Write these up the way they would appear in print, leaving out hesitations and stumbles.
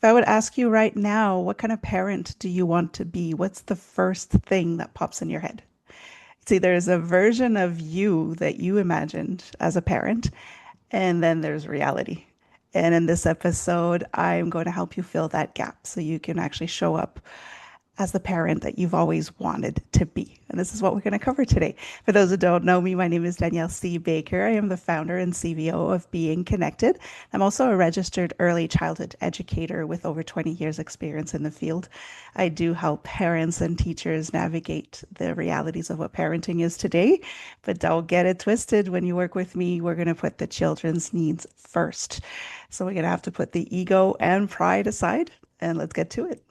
If I would ask you right now, what kind of parent do you want to be? What's the first thing that pops in your head? See, there's a version of you that you imagined as a parent, and then there's reality. And in this episode, I'm going to help you fill that gap so you can actually show up as the parent that you've always wanted to be. And this is what we're going to cover today. For those who don't know me, my name is Danielle C Baker. I am the founder and CVO of Being Connected. I'm also a registered early childhood educator with over 20 years experience in the field. I do help parents and teachers navigate the realities of what parenting is today, but don't get it twisted. When you work with me, we're going to put the children's needs first. So we're going to have to put the ego and pride aside, and let's get to it.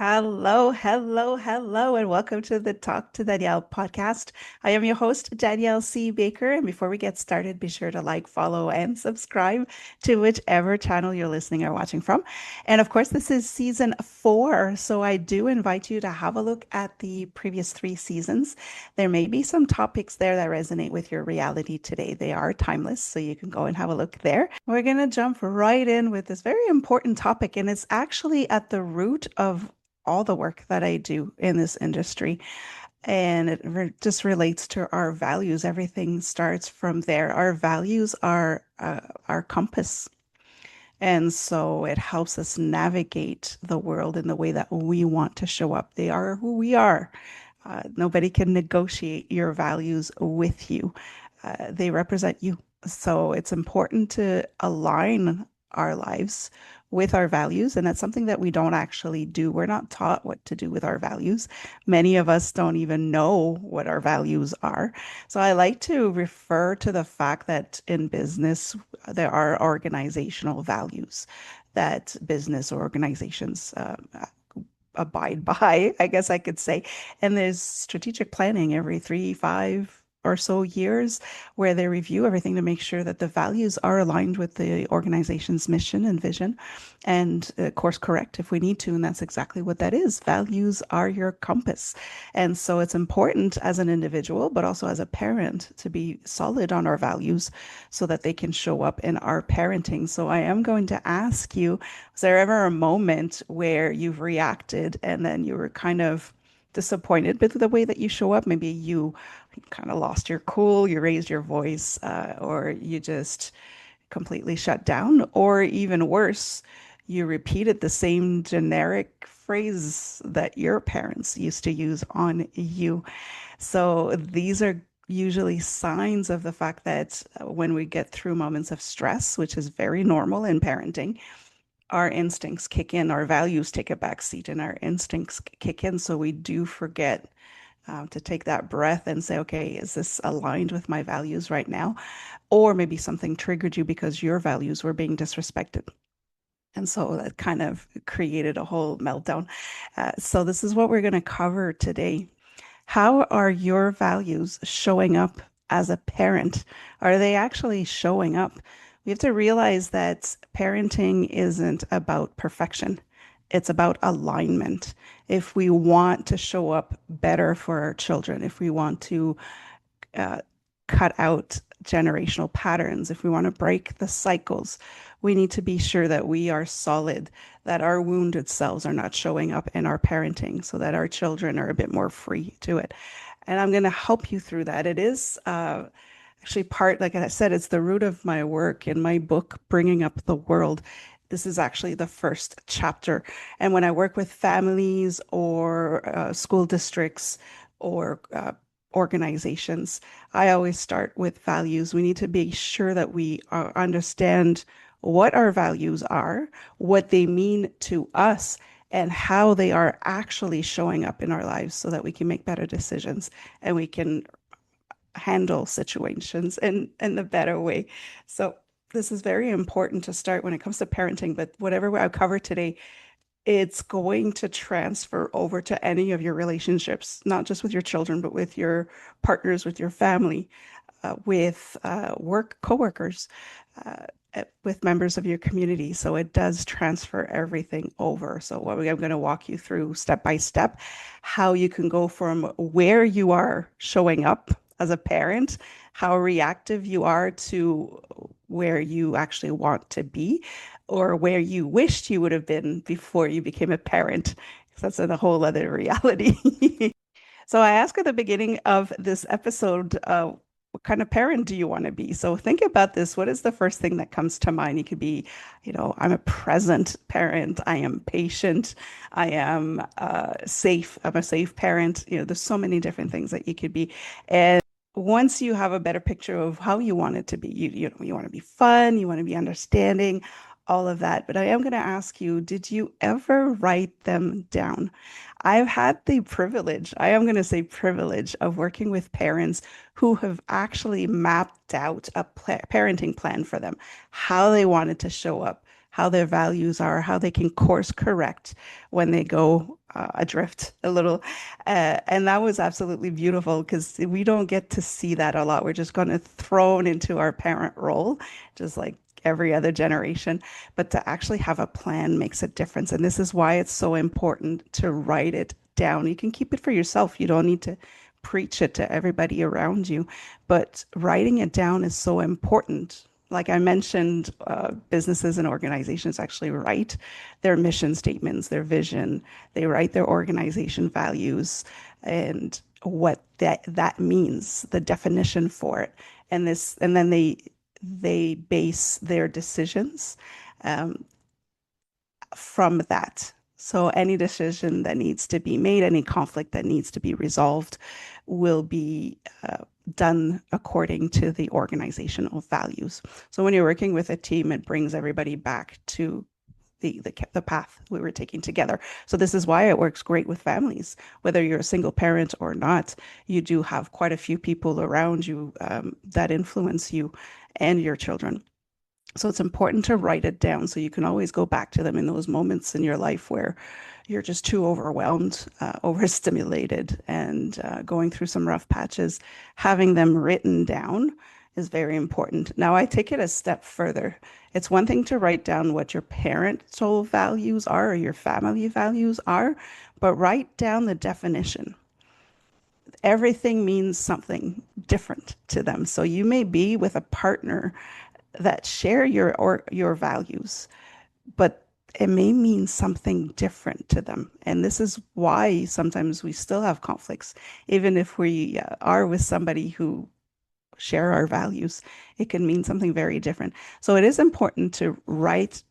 Hello, hello, hello, and welcome to the Talk to Danielle podcast. I am your host, Danielle C Baker. And before we get started, be sure to like, follow, and subscribe to whichever channel you're listening or watching from. And of course, this is season 4. So I do invite you to have a look at the previous 3 seasons. There may be some topics there that resonate with your reality today. They are timeless, so you can go and have a look there. We're going to jump right in with this very important topic, and it's actually at the root of all the work that I do in this industry. And it just relates to our values. Everything starts from there. Our values are our compass. And so it helps us navigate the world in the way that we want to show up. They are who we are. Nobody can negotiate your values with you. They represent you. So it's important to align our lives with our values. And that's something that we don't actually do. We're not taught what to do with our values. Many of us don't even know what our values are. So I like to refer to the fact that in business, there are organizational values that business organizations abide by, I guess I could say. And there's strategic planning every 3, 5 or so years where they review everything to make sure that the values are aligned with the organization's mission and vision and course correct if we need to. And that's exactly what that is. Values are your compass. And so it's important as an individual, but also as a parent to be solid on our values so that they can show up in our parenting. So I am going to ask you, was there ever a moment where you've reacted and then you were kind of disappointed with the way that you show up? Maybe you kind of lost your cool, you raised your voice, or you just completely shut down, or even worse, you repeated the same generic phrase that your parents used to use on you. So these are usually signs of the fact that when we get through moments of stress, which is very normal in parenting, our instincts kick in, our values take a back seat, and our instincts kick in. So we do forget to take that breath and say, okay, is this aligned with my values right now? Or maybe something triggered you because your values were being disrespected. And so that kind of created a whole meltdown. So this is what we're going to cover today. How are your values showing up as a parent? Are they actually showing up? We have to realize that parenting isn't about perfection. It's about alignment. If we want to show up better for our children, if we want to uh, cut out generational patterns, if we want to break the cycles, we need to be sure that we are solid, that our wounded selves are not showing up in our parenting so that our children are a bit more free to it. And I'm going to help you through that. It is actually part, like I said, it's the root of my work in my book, Bringing Up the World. This is actually the first chapter. And when I work with families or school districts or organizations, I always start with values. We need to be sure that we understand what our values are, what they mean to us, and how they are actually showing up in our lives so that we can make better decisions and we can handle situations in a better way. So this is very important to start when it comes to parenting, but whatever I cover today, it's going to transfer over to any of your relationships, not just with your children, but with your partners, with your family, with work coworkers. with members of your community. So it does transfer everything over. So I'm going to walk you through step by step how you can go from where you are showing up as a parent, how reactive you are to where you actually want to be, or where you wished you would have been before you became a parent. That's a whole other reality. So I ask at the beginning of this episode, what kind of parent do you want to be? So think about this. What is the first thing that comes to mind? You could be, I'm a present parent. I am patient. I am safe. I'm a safe parent. There's so many different things that you could be. And once you have a better picture of how you want it to be, you want to be fun, you want to be understanding, all of that. But I am going to ask you, did you ever write them down? I've had the privilege, I am going to say privilege, of working with parents who have actually mapped out a parenting plan for them, how they wanted to show up, how their values are, how they can course correct when they go adrift a little. And that was absolutely beautiful because we don't get to see that a lot. We're just kind of thrown into our parent role, just like every other generation, but to actually have a plan makes a difference. And this is why it's so important to write it down. You can keep it for yourself. You don't need to preach it to everybody around you, but writing it down is so important. Like I mentioned, businesses and organizations actually write their mission statements, their vision, they write their organization values and what that means, the definition for it. And then they base their decisions um, from that. So any decision that needs to be made, any conflict that needs to be resolved will be done according to the organizational values. So when you're working with a team, it brings everybody back to the path we were taking together. So this is why it works great with families. Whether you're a single parent or not, you do have quite a few people around you that influence you and your children. So it's important to write it down so you can always go back to them in those moments in your life where you're just too overwhelmed, overstimulated, and going through some rough patches. Having them written down is very important. Now, I take it a step further. It's one thing to write down what your parental values are or your family values are, but write down the definition. Everything means something different to them. So you may be with a partner that share your values, but it may mean something different to them. And this is why sometimes we still have conflicts, even if we are with somebody who share our values. It can mean something very different. So it is important to write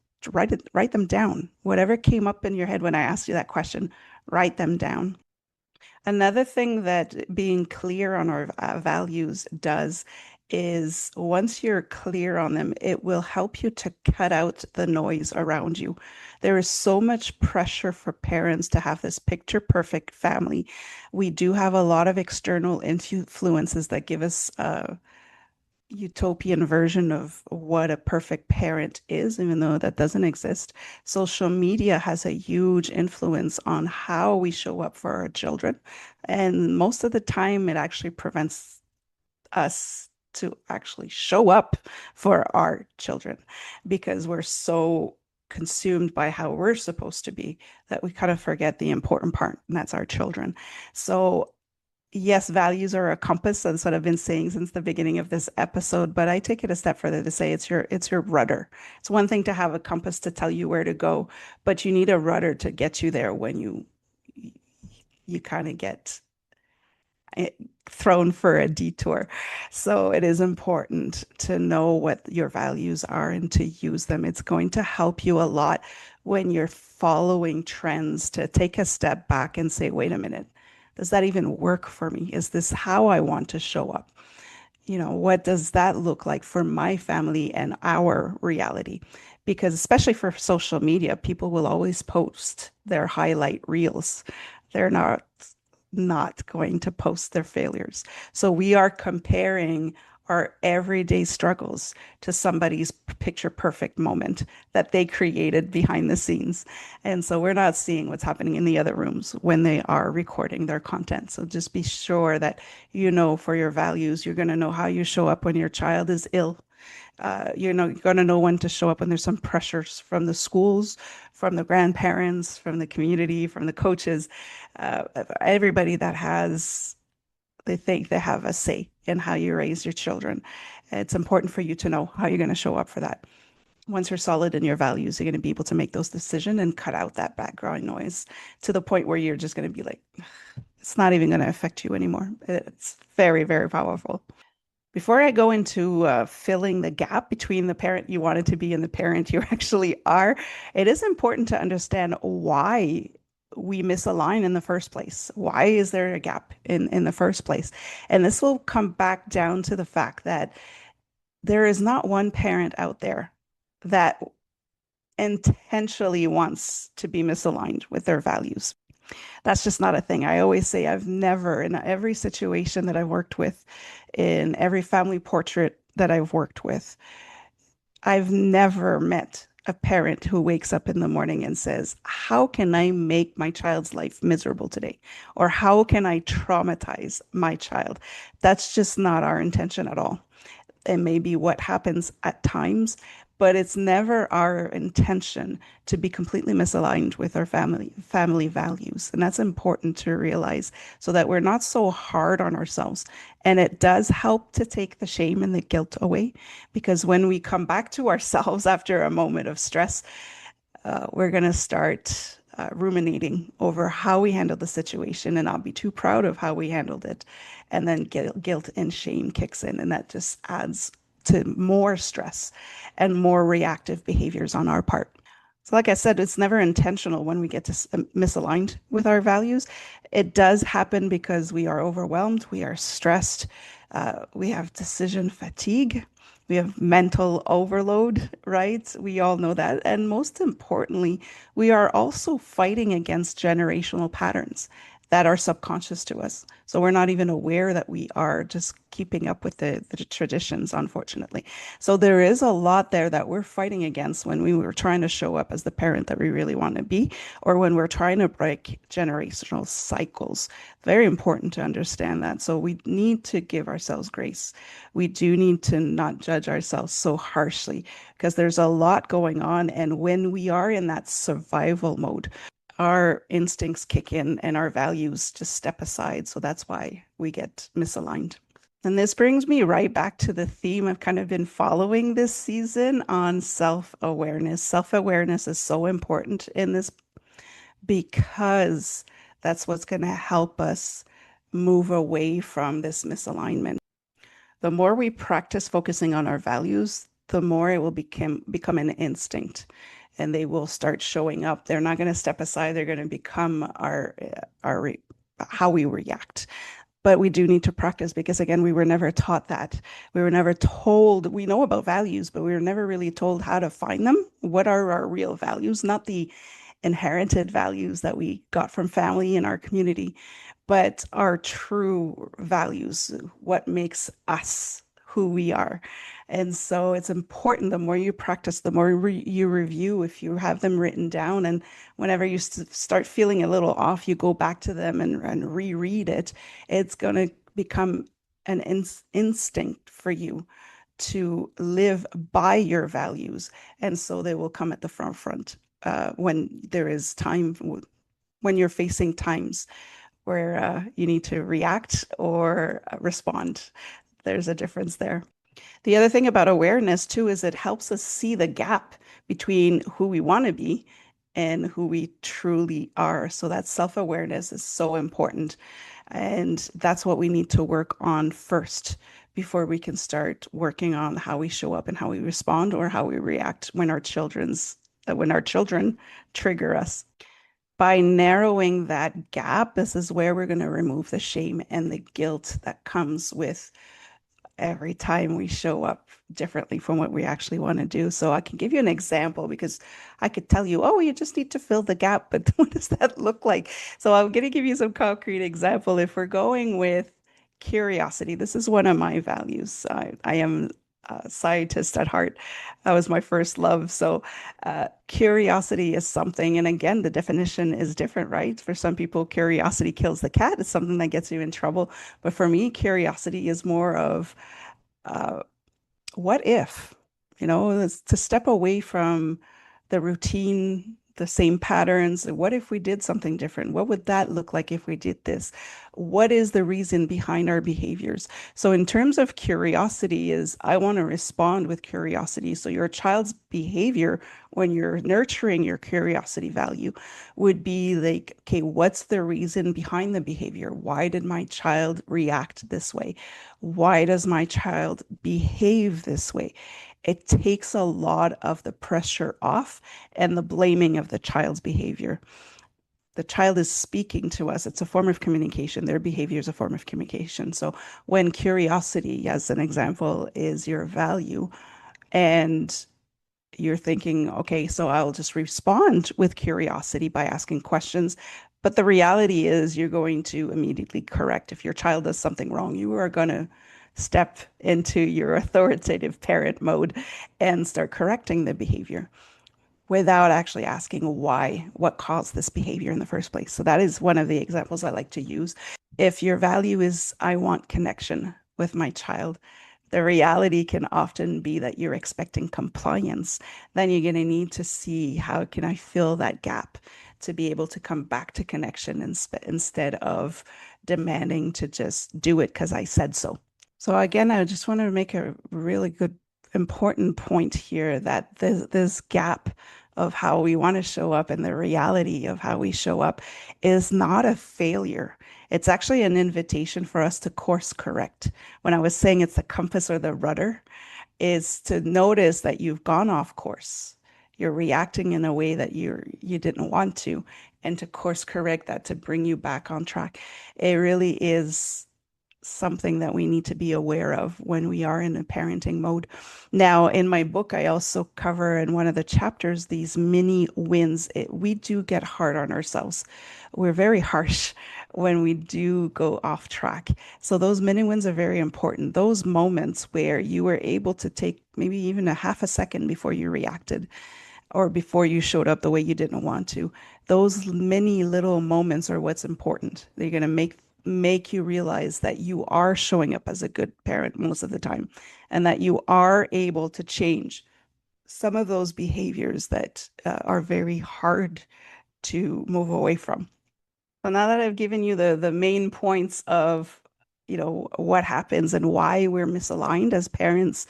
them down. Whatever came up in your head when I asked you that question, write them down. Another thing that being clear on our values does is once you're clear on them, it will help you to cut out the noise around you. There is so much pressure for parents to have this picture perfect family. We do have a lot of external influences that give us utopian version of what a perfect parent is, even though that doesn't exist. Social media has a huge influence on how we show up for our children. And most of the time, it actually prevents us to actually show up for our children because we're so consumed by how we're supposed to be that we kind of forget the important part, and that's our children. So yes, values are a compass. That's what I've been saying since the beginning of this episode, but I take it a step further to say it's your rudder. It's one thing to have a compass to tell you where to go, but you need a rudder to get you there when you kind of get eh, thrown for a detour. So it is important to know what your values are and to use them. It's going to help you a lot when you're following trends to take a step back and say, wait a minute, does that even work for me? Is this how I want to show up? What does that look like for my family and our reality? Because especially for social media, people will always post their highlight reels. They're not going to post their failures. So we are comparing our everyday struggles to somebody's picture perfect moment that they created behind the scenes. And so we're not seeing what's happening in the other rooms when they are recording their content. So just be sure that for your values, you're going to know how you show up when your child is ill. You're going to know when to show up when there's some pressures from the schools, from the grandparents, from the community, from the coaches, uh, everybody that has, they think they have a say in how you raise your children. It's important for you to know how you're going to show up for that. Once you're solid in your values, you're going to be able to make those decisions and cut out that background noise to the point where you're just going to be like, it's not even going to affect you anymore. It's very, very powerful. Before I go into filling the gap between the parent you wanted to be and the parent you actually are, it is important to understand why we misalign in the first place. Why is there a gap in the first place? And this will come back down to the fact that there is not one parent out there that intentionally wants to be misaligned with their values. That's just not a thing. I always say I've never, in every situation that I've worked with, in every family portrait that I've worked with, I've never met a parent who wakes up in the morning and says, how can I make my child's life miserable today? Or how can I traumatize my child? That's just not our intention at all. It may be what happens at times, but it's never our intention to be completely misaligned with our family values. And that's important to realize so that we're not so hard on ourselves. And it does help to take the shame and the guilt away because when we come back to ourselves after a moment of stress, we're going to start ruminating over how we handled the situation and not be too proud of how we handled it. And then guilt and shame kicks in, and that just adds to more stress and more reactive behaviors on our part. So, like I said, it's never intentional when we get to misaligned with our values. It does happen because we are overwhelmed, we are stressed, we have decision fatigue, we have mental overload, right? We all know that. And most importantly, we are also fighting against generational patterns that are subconscious to us. So we're not even aware that we are just keeping up with the traditions, unfortunately. So there is a lot there that we're fighting against when we were trying to show up as the parent that we really want to be, or when we're trying to break generational cycles. Very important to understand that. So we need to give ourselves grace. We do need to not judge ourselves so harshly because there's a lot going on. And when we are in that survival mode, our instincts kick in and our values just step aside. So that's why we get misaligned. And this brings me right back to the theme I've kind of been following this season on self-awareness. Self-awareness is so important in this because that's what's going to help us move away from this misalignment. The more we practice focusing on our values, the more it will become an instinct and they will start showing up. They're not going to step aside. They're going to become our how we react. But we do need to practice because again, we were never taught that. We were never told, we know about values, but we were never really told how to find them. What are our real values? Not the inherited values that we got from family and our community, but our true values, what makes us who we are. And so it's important the more you practice, the more you review, if you have them written down. And whenever you start feeling a little off, you go back to them and reread it. It's going to become an instinct for you to live by your values. And so they will come at the front when there is time, when you're facing times where you need to react or respond. There's a difference there. The other thing about awareness too is it helps us see the gap between who we want to be and who we truly are. So that self-awareness is so important. And that's what we need to work on first before we can start working on how we show up and how we respond or how we react when our children trigger us. By narrowing that gap, this is where we're going to remove the shame and the guilt that comes with every time we show up differently from what we actually want to do. So I can give you an example because I could tell you, oh, you just need to fill the gap, but what does that look like? So I'm going to give you some concrete example. If we're going with curiosity, this is one of my values. I am a scientist at heart. That was my first love. So curiosity is something, and again, the definition is different, right? For some people, curiosity kills the cat. It's something that gets you in trouble. But for me, curiosity is more of uh, what if, it's to step away from the routine, the same patterns. What if we did something different? What would that look like if we did this? What is the reason behind our behaviors? So in terms of curiosity is I want to respond with curiosity. So your child's behavior when you're nurturing your curiosity value would be like, okay, what's the reason behind the behavior? Why did my child react this way? Why does my child behave this way? It takes a lot of the pressure off and the blaming of the child's behavior. The child is speaking to us. It's a form of communication. Their behavior is a form of communication. So when curiosity, as an example, is your value, and you're thinking, okay, so I'll just respond with curiosity by asking questions. But the reality is, you're going to immediately correct. If your child does something wrong, you are going to step into your authoritative parent mode and start correcting the behavior without actually asking why, what caused this behavior in the first place. So that is one of the examples I like to use. If your value is, I want connection with my child, the reality can often be that you're expecting compliance. Then you're going to need to see how can I fill that gap to be able to come back to connection instead of demanding to just do it because I said so. So again, I just want to make a really good, important point here that this gap of how we want to show up and the reality of how we show up is not a failure. It's actually an invitation for us to course correct. When I was saying it's the compass or the rudder, is to notice that you've gone off course. You're reacting in a way that you didn't want to, and to course correct that to bring you back on track. It really is something that we need to be aware of when we are in a parenting mode. Now, in my book, I also cover in one of the chapters these mini wins. We do get hard on ourselves. We're very harsh when we do go off track. So those mini wins are very important. Those moments where you were able to take maybe even a half a second before you reacted or before you showed up the way you didn't want to. Those many little moments are what's important. They're going to make you realize that you are showing up as a good parent most of the time and that you are able to change some of those behaviors that are very hard to move away from. So now that I've given you the main points of, what happens and why we're misaligned as parents,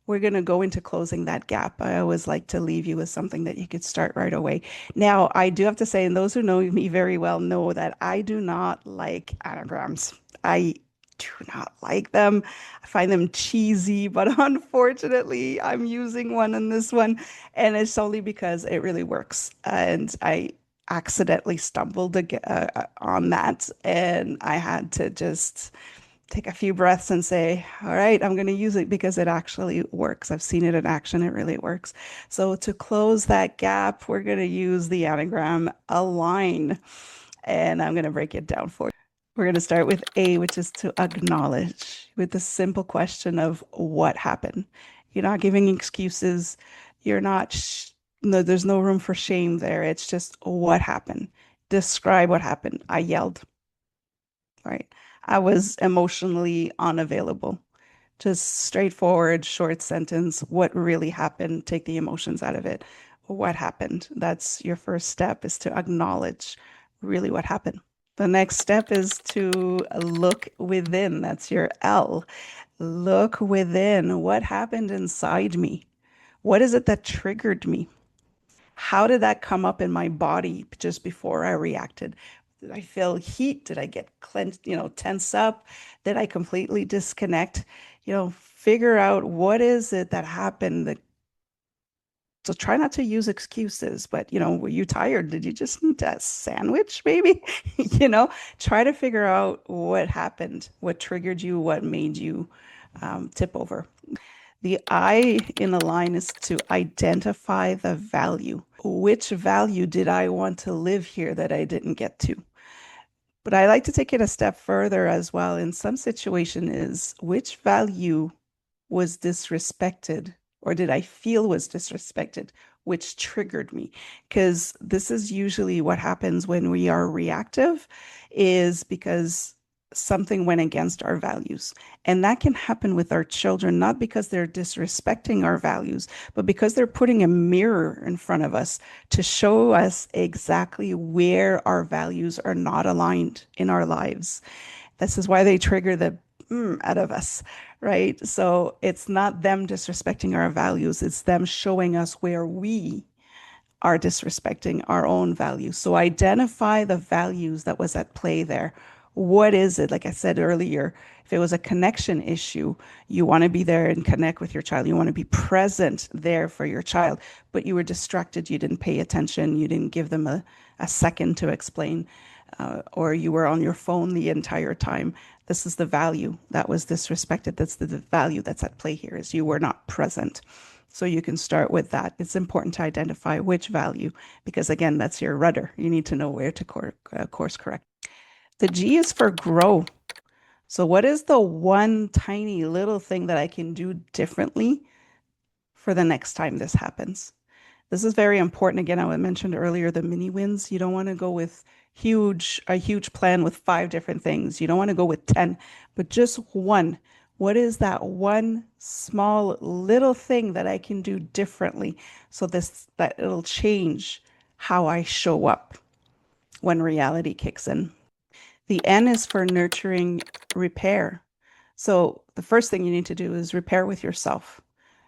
we're going to go into closing that gap. I always like to leave you with something that you could start right away. Now, I do have to say, and those who know me very well know that I do not like anagrams. I do not like them. I find them cheesy, but unfortunately, I'm using one in this one, and it's only because it really works. And I accidentally stumbled on that, and I had to just take a few breaths and say, all right, I'm going to use it because it actually works. I've seen it in action. It really works. So to close that gap, we're going to use the anagram align. And I'm going to break it down for you. We're going to start with A, which is to acknowledge with the simple question of what happened. You're not giving excuses. You're not, no, there's no room for shame there. It's just what happened. Describe what happened. I yelled, right? I was emotionally unavailable. Just straightforward, short sentence. What really happened? Take the emotions out of it. What happened? That's your first step, is to acknowledge really what happened. The next step is to look within. That's your L. Look within. What happened inside me? What is it that triggered me? How did that come up in my body just before I reacted? Did I feel heat? Did I get clenched, tense up? Did I completely disconnect? Figure out what is it that happened that so try not to use excuses, but were you tired? Did you just need a sandwich, maybe? Try to figure out what happened, what triggered you, what made you tip over. The I in the line is to identify the value. Which value did I want to live here that I didn't get to? But I like to take it a step further as well. In some situation is which value was disrespected or did I feel was disrespected, which triggered me? Because this is usually what happens when we are reactive, is because something went against our values. And that can happen with our children, not because they're disrespecting our values, but because they're putting a mirror in front of us to show us exactly where our values are not aligned in our lives. This is why they trigger the out of us, right? So it's not them disrespecting our values, it's them showing us where we are disrespecting our own values. So identify the values that was at play there. What is it? Like I said earlier, if it was a connection issue, you want to be there and connect with your child. You want to be present there for your child, but you were distracted. You didn't pay attention. You didn't give them a second to explain, or you were on your phone the entire time. This is the value that was disrespected. That's the value that's at play here is you were not present. So you can start with that. It's important to identify which value, because again, that's your rudder. You need to know where to course correct. The G is for grow. So what is the one tiny little thing that I can do differently for the next time this happens? This is very important. Again, I mentioned earlier the mini wins. You don't want to go with a huge plan with five different things. You don't want to go with 10, but just one. What is that one small little thing that I can do differently so that it'll change how I show up when reality kicks in? The N is for nurturing repair. So the first thing you need to do is repair with yourself.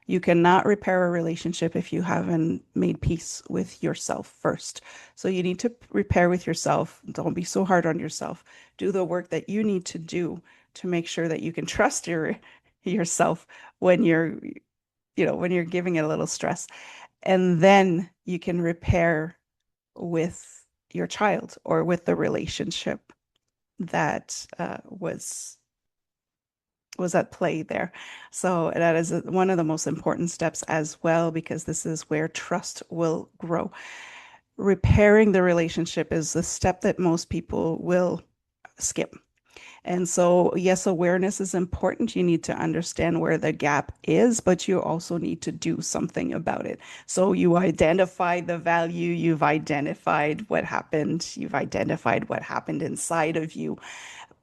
You cannot repair a relationship if you haven't made peace with yourself first. So you need to repair with yourself. Don't be so hard on yourself. Do the work that you need to do to make sure that you can trust yourself when when you're giving it a little stress. And then you can repair with your child or with the relationship that was at play there. So that is one of the most important steps as well, because this is where trust will grow. Repairing the relationship is the step that most people will skip. And so, yes, awareness is important. You need to understand where the gap is, but you also need to do something about it. So, you identify the value, you've identified what happened, you've identified what happened inside of you.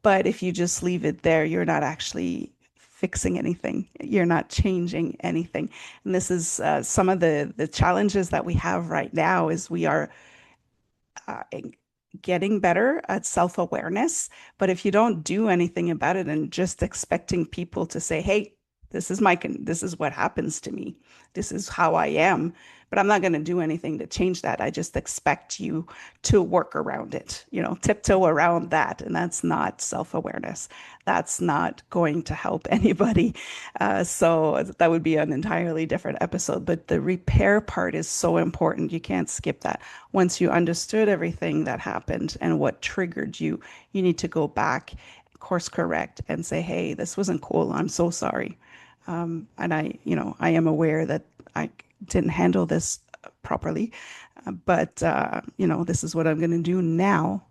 But if you just leave it there, you're not actually fixing anything. You're not changing anything. And this is some of the challenges that we have right now is we are uh, getting better at self-awareness. But if you don't do anything about it and just expecting people to say, hey, this is what happens to me. This is how I am. But I'm not going to do anything to change that. I just expect you to work around it, tiptoe around that. And that's not self-awareness. That's not going to help anybody. So that would be an entirely different episode. But the repair part is so important. You can't skip that. Once you understood everything that happened and what triggered you, you need to go back, course correct, and say, hey, this wasn't cool. I'm so sorry. And I am aware that I didn't handle this properly, but this is what I'm going to do now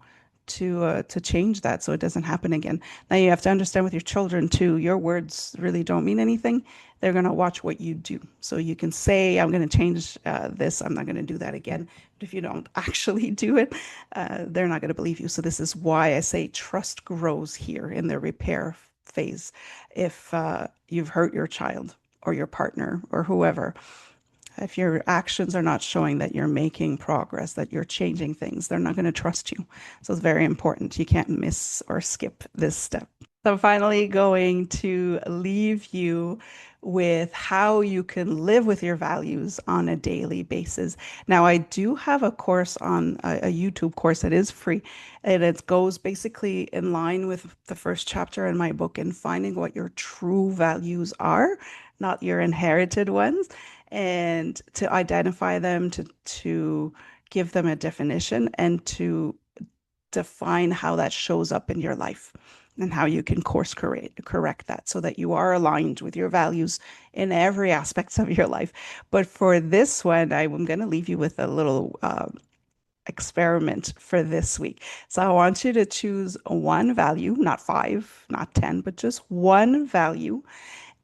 to change that so it doesn't happen again. Now you have to understand with your children too, your words really don't mean anything. They're going to watch what you do. So you can say, I'm going to change this. I'm not going to do that again. But if you don't actually do it, they're not going to believe you. So this is why I say trust grows here in the repair phase. If you've hurt your child or your partner or whoever, if your actions are not showing that you're making progress, that you're changing things, they're not going to trust you. So it's very important. You can't miss or skip this step. So I'm finally going to leave you with how you can live with your values on a daily basis. Now, I do have a course on a YouTube course that is free, and it goes basically in line with the first chapter in my book in finding what your true values are, not your inherited ones, and to identify them, to give them a definition, and to define how that shows up in your life and how you can correct that so that you are aligned with your values in every aspect of your life. But for this one, I'm going to leave you with a little experiment for this week. So I want you to choose one value, not five, not 10, but just one value.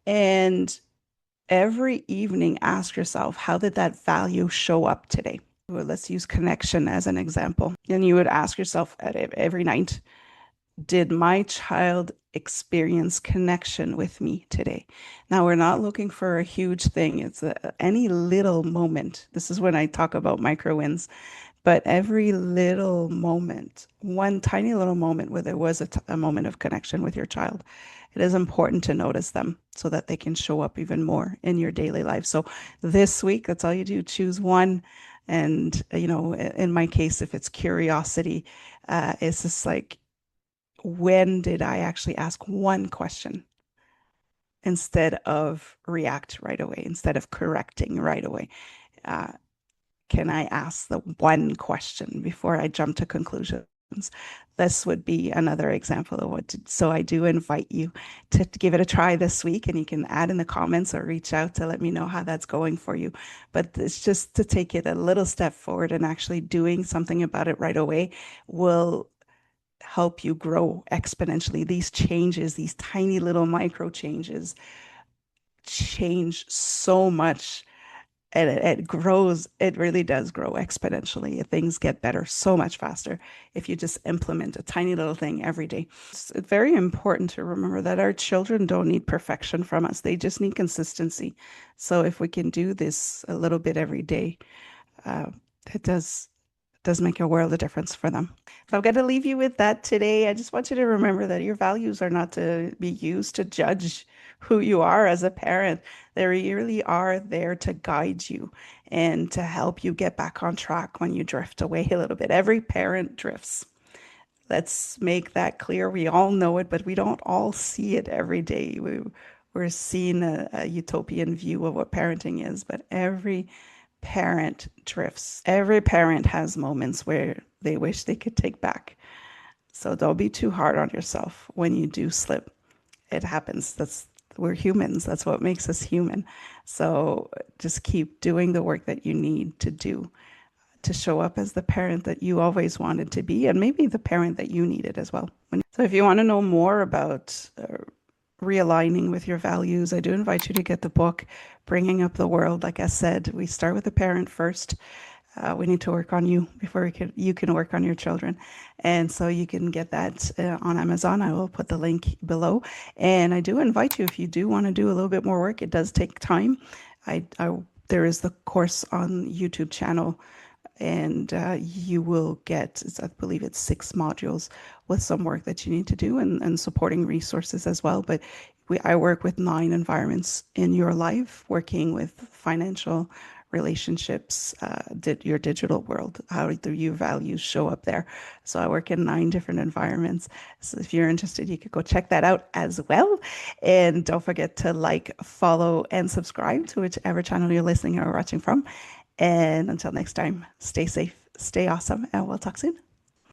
And every evening, ask yourself, how did that value show up today? Well, let's use connection as an example. And you would ask yourself every night, Did my child experience connection with me today? Now, we're not looking for a huge thing. It's any little moment. This is when I talk about micro wins, but every little moment, one tiny little moment where there was a moment of connection with your child, it is important to notice them so that they can show up even more in your daily life. So this week, that's all you do. Choose one. And, in my case, if it's curiosity, it's just like, when did I actually ask one question instead of react right away, instead of correcting right away? Uh, can I ask the one question before I jump to conclusions? This would be another example of what to, so I do invite you to give it a try this week, and you can add in the comments or reach out to let me know how that's going for you. But it's just to take it a little step forward, and actually doing something about it right away will help you grow exponentially. These changes, these tiny little micro changes, change so much, and it grows. It really does grow exponentially. Things get better so much faster if you just implement a tiny little thing every day. It's very important to remember that our children don't need perfection from us. They just need consistency. So if we can do this a little bit every day, uh, it does make a world of difference for them. So I'm going to leave you with that today. I just want you to remember that your values are not to be used to judge who you are as a parent. They really are there to guide you and to help you get back on track when you drift away a little bit. Every parent drifts. Let's make that clear. We all know it, but we don't all see it every day. We're seeing a utopian view of what parenting is, but every parent drifts. Every parent has moments where they wish they could take back. So don't be too hard on yourself when you do slip. It happens. We're humans. That's what makes us human. So just keep doing the work that you need to do to show up as the parent that you always wanted to be, and maybe the parent that you needed as well. So if you want to know more about realigning with your values, I do invite you to get the book, Bringing Up the World. Like I said, we start with the parent first. We need to work on you before you can work on your children. And so you can get that on Amazon. I will put the link below. And I do invite you, if you do want to do a little bit more work, it does take time. There is the course on YouTube channel, and you will get, I believe it's 6 modules with some work that you need to do, and supporting resources as well. But I work with 9 environments in your life, working with financial relationships, your digital world. How do your values show up there? So I work in 9 different environments. So if you're interested, you could go check that out as well. And don't forget to like, follow, and subscribe to whichever channel you're listening or watching from. And until next time, stay safe, stay awesome, and we'll talk soon.